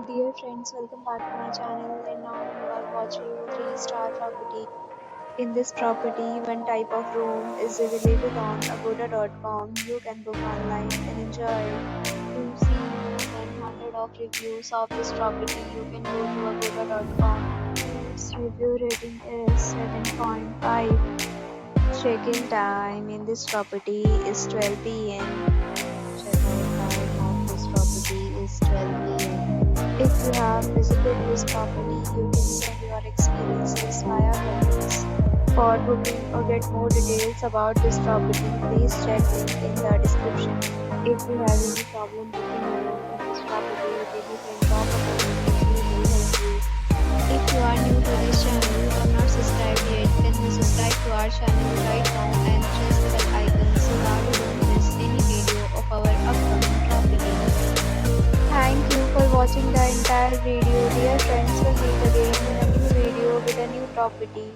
Dear friends, welcome back to my channel and now you are watching 3-star property. In this property, one type of room is available on agoda.com. You can book online and enjoy it. To see more than 100 of reviews of this property, you can go to agoda.com. Its review rating is 7.5. Check-in time in this property is 12 p.m. Check-out time of this property is 12 p.m. If you have visited this property, you can share your experiences via comments. For booking or get more details about this property, please check link in the description. If you have any problem booking a room in this property, then you can talk about it and we will help you. If you are new to this channel or not subscribed yet, then you subscribe to our channel right now and press the bell icon so that you don't miss any video of our upcoming property. Thank you for watching the entire video. Dear friends, will meet again in a new video with a new property.